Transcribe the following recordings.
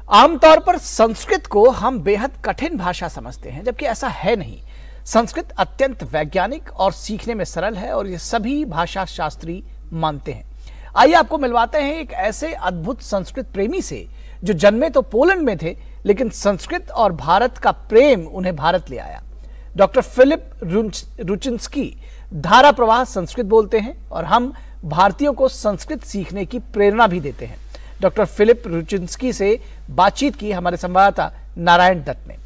आमतौर पर संस्कृत को हम बेहद कठिन भाषा समझते हैं, जबकि ऐसा है नहीं। संस्कृत अत्यंत वैज्ञानिक और सीखने में सरल है और ये सभी भाषा शास्त्री मानते हैं। आइए आपको मिलवाते हैं एक ऐसे अद्भुत संस्कृत प्रेमी से जो जन्मे तो पोलैंड में थे, लेकिन संस्कृत और भारत का प्रेम उन्हें भारत ले आया। डॉक्टर फिलिप रुचिंस्की धारा प्रवाह संस्कृत बोलते हैं और हम भारतीयों को संस्कृत सीखने की प्रेरणा भी देते हैं। डॉक्टर फिलिप रुचिंस्की से बातचीत की हमारे संवाददाता नारायण दत्त ने।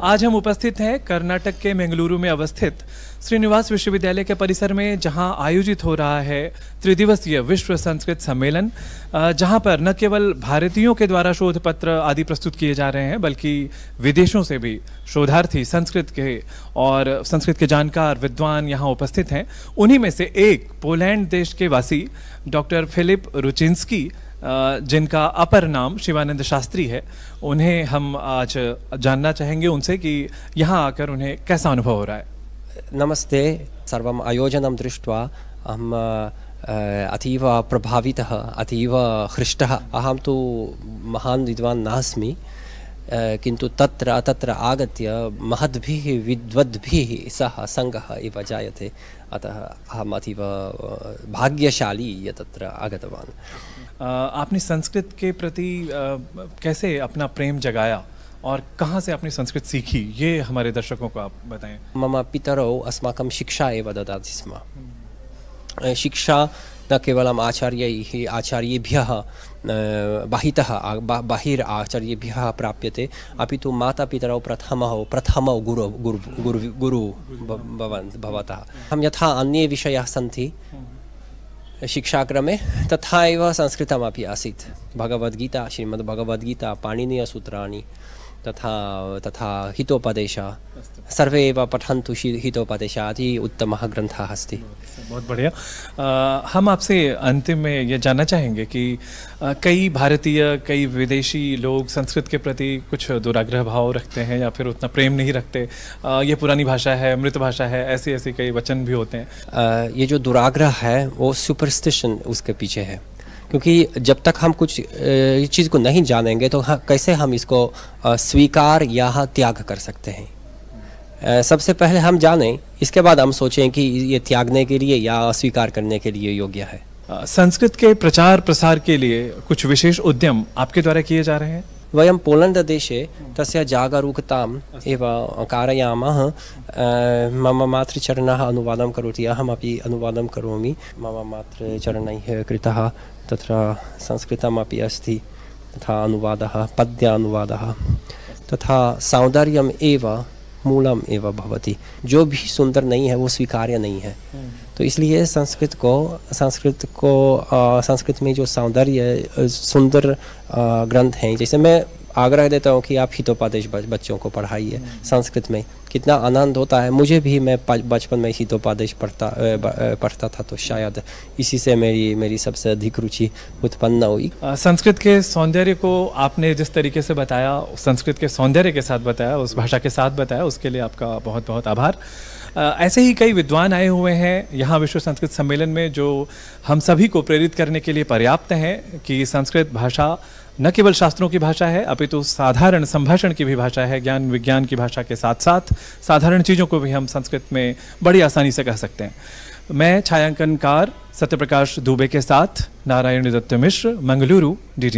आज हम उपस्थित हैं कर्नाटक के मंगलुरु में अवस्थित श्रीनिवास विश्वविद्यालय के परिसर में, जहां आयोजित हो रहा है त्रिदिवसीय विश्व संस्कृत सम्मेलन, जहां पर न केवल भारतीयों के द्वारा शोध पत्र आदि प्रस्तुत किए जा रहे हैं, बल्कि विदेशों से भी शोधार्थी संस्कृत के और संस्कृत के जानकार विद्वान यहां उपस्थित हैं। उन्हीं में से एक पोलैंड देश के वासी डॉक्टर फिलिप रुचिंस्की, जिनका अपर नाम शिवानंद शास्त्री है, उन्हें हम आज जानना चाहेंगे उनसे कि यहाँ आकर उन्हें कैसा अनुभव हो रहा है। नमस्ते। सर्वम् आयोजनं दृष्ट्वा अहम् अतीव प्रभावितः, अतीव हृष्टः। अहं तु महान् विद्वान् नास्मि, किन्तु तत्र आगत्य महद्भिः विद्वद्भिः सह सङ्गः इव जायते। अतः अहम् अतीव भाग्यशाली तत्र आगतवान्। आपने संस्कृत के प्रति कैसे अपना प्रेम जगाया और कहाँ से आपने संस्कृत सीखी, ये हमारे दर्शकों को आप बताएं। मम पितरौ अस्माकं शिक्षा एव ददाति स्म। शिक्षा न केवलम् आचार्येभ्यः बहिर् आचार्येभ्यः प्राप्यते, अपि तु मातापितरौ प्रथमौ गुरु भवतः। हम यथा अन्ये विषयाः सन्ति शिक्षाक्रमे, तथा एव संस्कृतमपि आसीत्। भगवद्गीता, श्रीमद्भगवद्गीता, पाणिनीयसूत्राणि, तथा हितोपदेशः, सर्वे एव पठन्तु। हितोपदेशः अति उत्तमः ग्रन्थः अस्ति। बहुत बढ़िया। हम आपसे अंतिम में ये जानना चाहेंगे कि कई भारतीय, कई विदेशी लोग संस्कृत के प्रति कुछ दुराग्रह भाव रखते हैं या फिर उतना प्रेम नहीं रखते। ये पुरानी भाषा है, मृत भाषा है, ऐसी कई वचन भी होते हैं। ये जो दुराग्रह है वो सुपरस्टिशन उसके पीछे है, क्योंकि जब तक हम कुछ चीज़ को नहीं जानेंगे तो कैसे हम इसको स्वीकार या त्याग कर सकते हैं। सबसे पहले हम जानें, इसके बाद हम सोचें कि ये त्यागने के लिए या स्वीकार करने के लिए योग्य है। संस्कृत के प्रचार प्रसार के लिए कुछ विशेष उद्यम आपके द्वारा किए जा रहे हैं। वयं पोलैंड देशे तस्य जागरूकताम् एव कारयामः। मम मातृचरणः अनुवादं करोति, अहमपि अनुवादं करोमि। मम मातृचरणैः कृतः तत्र संस्कृतमपि अस्ति, तथा अनुवादः, पद्यानुवादः, तथा सौन्दर्यम् एव मूलम एव भवति। जो भी सुंदर नहीं है वो स्वीकार्य नहीं है। तो इसलिए संस्कृत में जो सौंदर्य सुंदर ग्रंथ हैं, जैसे मैं आग्रह देता हूँ कि आप हितोपदेश बच्चों को पढ़ाइए संस्कृत में। कितना आनंद होता है। मुझे भी, मैं बचपन में हितोपदेश पढ़ता था, तो शायद इसी से मेरी सबसे अधिक रुचि उत्पन्न हुई। संस्कृत के सौंदर्य को आपने जिस तरीके से बताया, संस्कृत के सौंदर्य के साथ बताया, उस भाषा के साथ बताया, उसके लिए आपका बहुत बहुत आभार। ऐसे ही कई विद्वान आए हुए हैं यहाँ विश्व संस्कृत सम्मेलन में, जो हम सभी को प्रेरित करने के लिए पर्याप्त हैं कि संस्कृत भाषा न केवल शास्त्रों की भाषा है, अपितु साधारण संभाषण की भी भाषा है। ज्ञान विज्ञान की भाषा के साथ साथ साधारण चीज़ों को भी हम संस्कृत में बड़ी आसानी से कह सकते हैं। मैं छायांकनकार सत्यप्रकाश दुबे के साथ नारायण दत्त मिश्र, मंगलुरु, DD